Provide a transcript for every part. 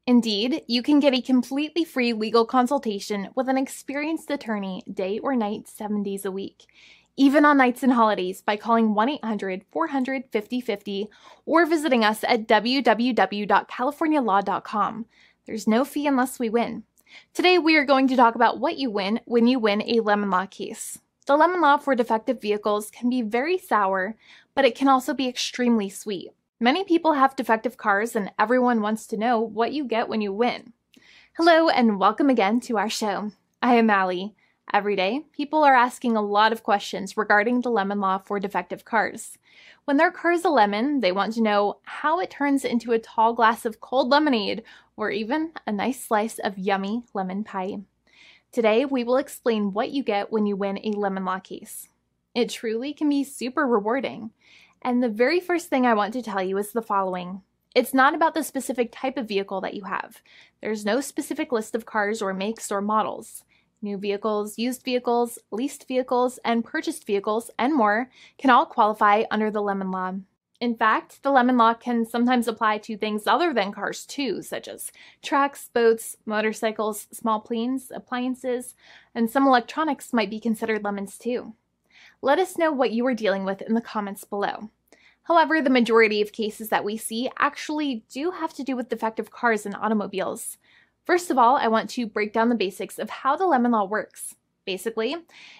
Indeed, you can get a completely free legal consultation with an experienced attorney day or night, 7 days a week, even on nights and holidays by calling 1-800-400-5050 or visiting us at www.californialaw.com. There's no fee unless we win. Today, we are going to talk about what you win when you win a lemon law case. The lemon law for defective vehicles can be very sour, but it can also be extremely sweet. Many people have defective cars, and everyone wants to know what you get when you win. Hello, and welcome again to our show. I am Allie. Every day, people are asking a lot of questions regarding the lemon law for defective cars. When their car is a lemon, they want to know how it turns into a tall glass of cold lemonade, or even a nice slice of yummy lemon pie. Today, we will explain what you get when you win a lemon law case. It truly can be super rewarding. And the very first thing I want to tell you is the following. It's not about the specific type of vehicle that you have. There's no specific list of cars or makes or models. New vehicles, used vehicles, leased vehicles, and purchased vehicles, and more can all qualify under the lemon law. In fact, the lemon law can sometimes apply to things other than cars too, such as trucks, boats, motorcycles, small planes, appliances, and some electronics might be considered lemons too. Let us know what you are dealing with in the comments below. However, the majority of cases that we see actually do have to do with defective cars and automobiles. First of all, I want to break down the basics of how the lemon law works. Basically,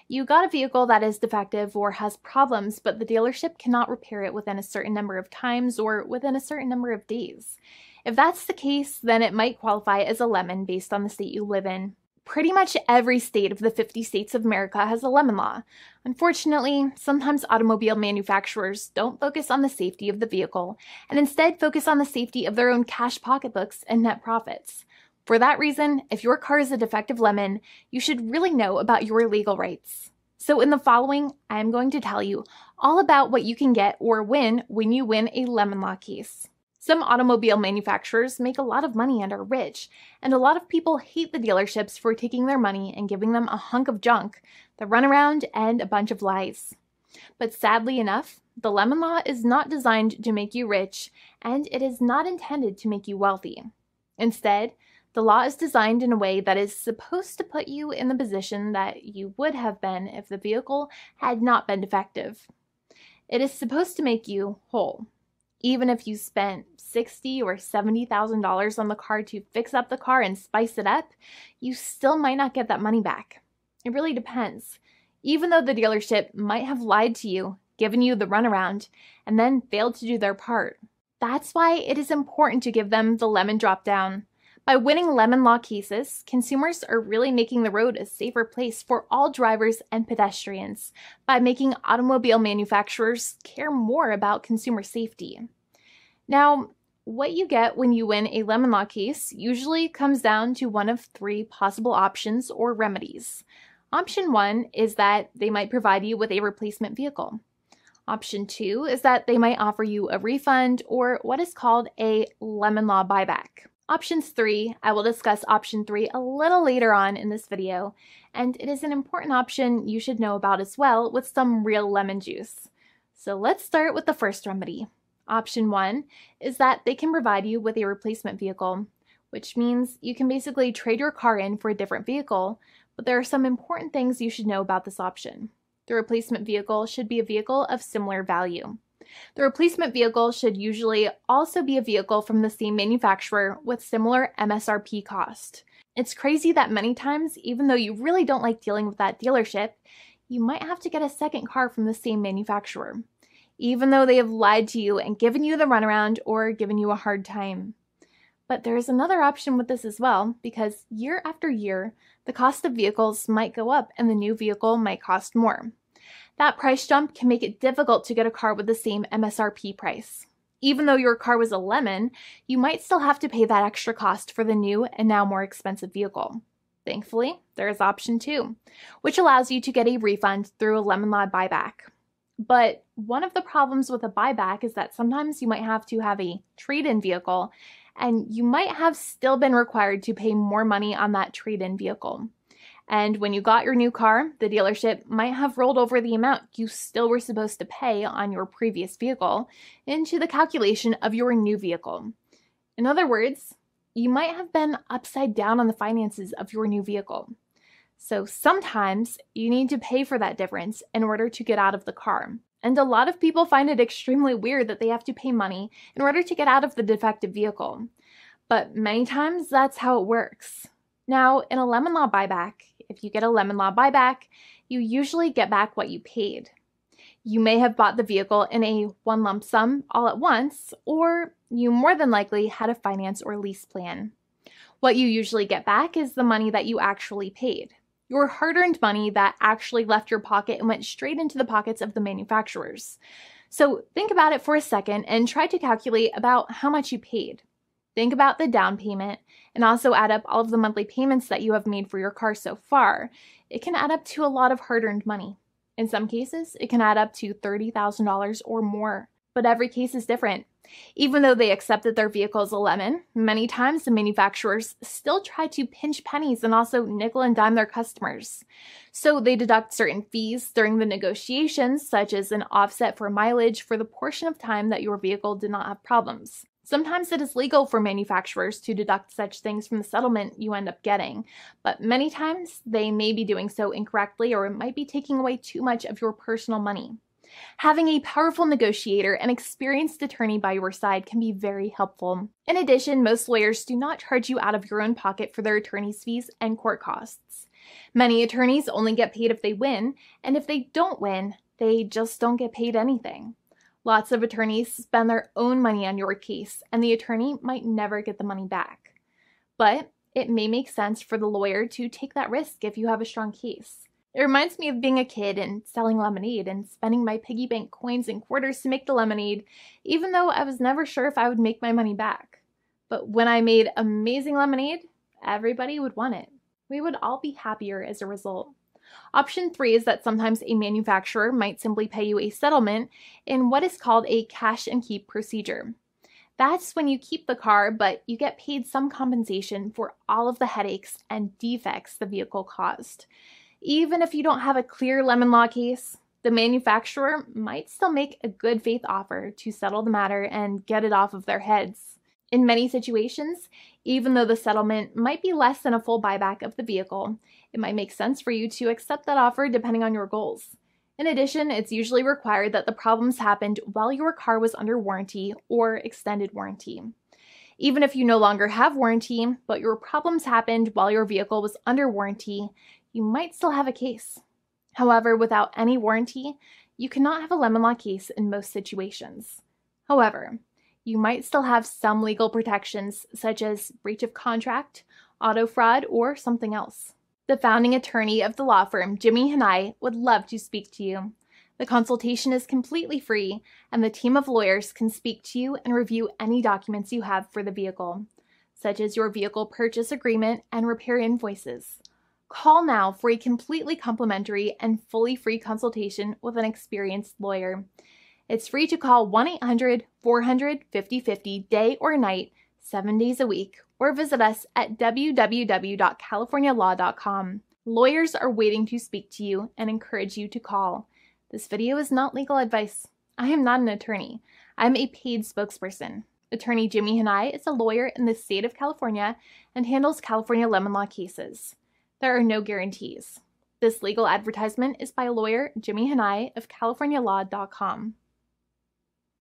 you got a vehicle that is defective or has problems, but the dealership cannot repair it within a certain number of times or within a certain number of days. If that's the case, then it might qualify as a lemon based on the state you live in. Pretty much every state of the 50 states of America has a lemon law. Unfortunately, sometimes automobile manufacturers don't focus on the safety of the vehicle and instead focus on the safety of their own cash pocketbooks and net profits. For that reason, if your car is a defective lemon, you should really know about your legal rights. So in the following, I am going to tell you all about what you can get or win when you win a lemon law case. Some automobile manufacturers make a lot of money and are rich, and a lot of people hate the dealerships for taking their money and giving them a hunk of junk, the runaround, and a bunch of lies. But sadly enough, the lemon law is not designed to make you rich, and it is not intended to make you wealthy. Instead, the law is designed in a way that is supposed to put you in the position that you would have been if the vehicle had not been defective. It is supposed to make you whole. Even if you spent $60,000 or $70,000 on the car to fix up the car and spice it up, you still might not get that money back. It really depends. Even though the dealership might have lied to you, given you the runaround, and then failed to do their part. That's why it is important to give them the lemon drop down. By winning lemon law cases, consumers are really making the road a safer place for all drivers and pedestrians by making automobile manufacturers care more about consumer safety. Now, what you get when you win a lemon law case usually comes down to one of three possible options or remedies. Option 1 is that they might provide you with a replacement vehicle. Option 2 is that they might offer you a refund or what is called a lemon law buyback. Options 3, I will discuss option 3 a little later on in this video, and it is an important option you should know about as well with some real lemon juice. So let's start with the first remedy. Option 1 is that they can provide you with a replacement vehicle, which means you can basically trade your car in for a different vehicle, but there are some important things you should know about this option. The replacement vehicle should be a vehicle of similar value. The replacement vehicle should usually also be a vehicle from the same manufacturer with similar MSRP cost. It's crazy that many times, even though you really don't like dealing with that dealership, you might have to get a second car from the same manufacturer, even though they have lied to you and given you the runaround or given you a hard time. But there is another option with this as well, because year after year, the cost of vehicles might go up and the new vehicle might cost more. That price jump can make it difficult to get a car with the same MSRP price. Even though your car was a lemon, you might still have to pay that extra cost for the new and now more expensive vehicle. Thankfully, there is option 2, which allows you to get a refund through a lemon law buyback. But one of the problems with a buyback is that sometimes you might have to have a trade-in vehicle, and you might have still been required to pay more money on that trade-in vehicle. And when you got your new car, the dealership might have rolled over the amount you still were supposed to pay on your previous vehicle into the calculation of your new vehicle. In other words, you might have been upside down on the finances of your new vehicle. So sometimes you need to pay for that difference in order to get out of the car. And a lot of people find it extremely weird that they have to pay money in order to get out of the defective vehicle. But many times that's how it works. Now, in a lemon law buyback, if you get a lemon law buyback, you usually get back what you paid. You may have bought the vehicle in a one lump sum all at once, or you more than likely had a finance or lease plan. What you usually get back is the money that you actually paid. Your hard-earned money that actually left your pocket and went straight into the pockets of the manufacturers. So think about it for a second and try to calculate about how much you paid. Think about the down payment and also add up all of the monthly payments that you have made for your car so far. It can add up to a lot of hard-earned money. In some cases, it can add up to $30,000 or more, but every case is different. Even though they accept that their vehicle is a lemon, many times the manufacturers still try to pinch pennies and also nickel and dime their customers. So they deduct certain fees during the negotiations, such as an offset for mileage for the portion of time that your vehicle did not have problems. Sometimes it is legal for manufacturers to deduct such things from the settlement you end up getting, but many times they may be doing so incorrectly or it might be taking away too much of your personal money. Having a powerful negotiator and experienced attorney by your side can be very helpful. In addition, most lawyers do not charge you out of your own pocket for their attorney's fees and court costs. Many attorneys only get paid if they win, and if they don't win, they just don't get paid anything. Lots of attorneys spend their own money on your case, and the attorney might never get the money back. But it may make sense for the lawyer to take that risk if you have a strong case. It reminds me of being a kid and selling lemonade and spending my piggy bank coins and quarters to make the lemonade, even though I was never sure if I would make my money back. But when I made amazing lemonade, everybody would want it. We would all be happier as a result. Option 3 is that sometimes a manufacturer might simply pay you a settlement in what is called a cash and keep procedure. That's when you keep the car, but you get paid some compensation for all of the headaches and defects the vehicle caused. Even if you don't have a clear lemon law case, the manufacturer might still make a good faith offer to settle the matter and get it off of their heads. In many situations, even though the settlement might be less than a full buyback of the vehicle, it might make sense for you to accept that offer depending on your goals. In addition, it's usually required that the problems happened while your car was under warranty or extended warranty. Even if you no longer have warranty, but your problems happened while your vehicle was under warranty, you might still have a case. However, without any warranty, you cannot have a lemon law case in most situations. However, you might still have some legal protections such as breach of contract, auto fraud, or something else. The founding attorney of the law firm, Jimmy and I, would love to speak to you. The consultation is completely free, and the team of lawyers can speak to you and review any documents you have for the vehicle, such as your vehicle purchase agreement and repair invoices. Call now for a completely complimentary and fully free consultation with an experienced lawyer. It's free to call 1-800-400-5050 day or night, 7 days a week, or visit us at www.californialaw.com. Lawyers are waiting to speak to you and encourage you to call. This video is not legal advice. I am not an attorney. I'm a paid spokesperson. Attorney Jimmy Hanai is a lawyer in the state of California and handles California lemon law cases. There are no guarantees. This legal advertisement is by lawyer Jimmy Hanai of CaliforniaLaw.com.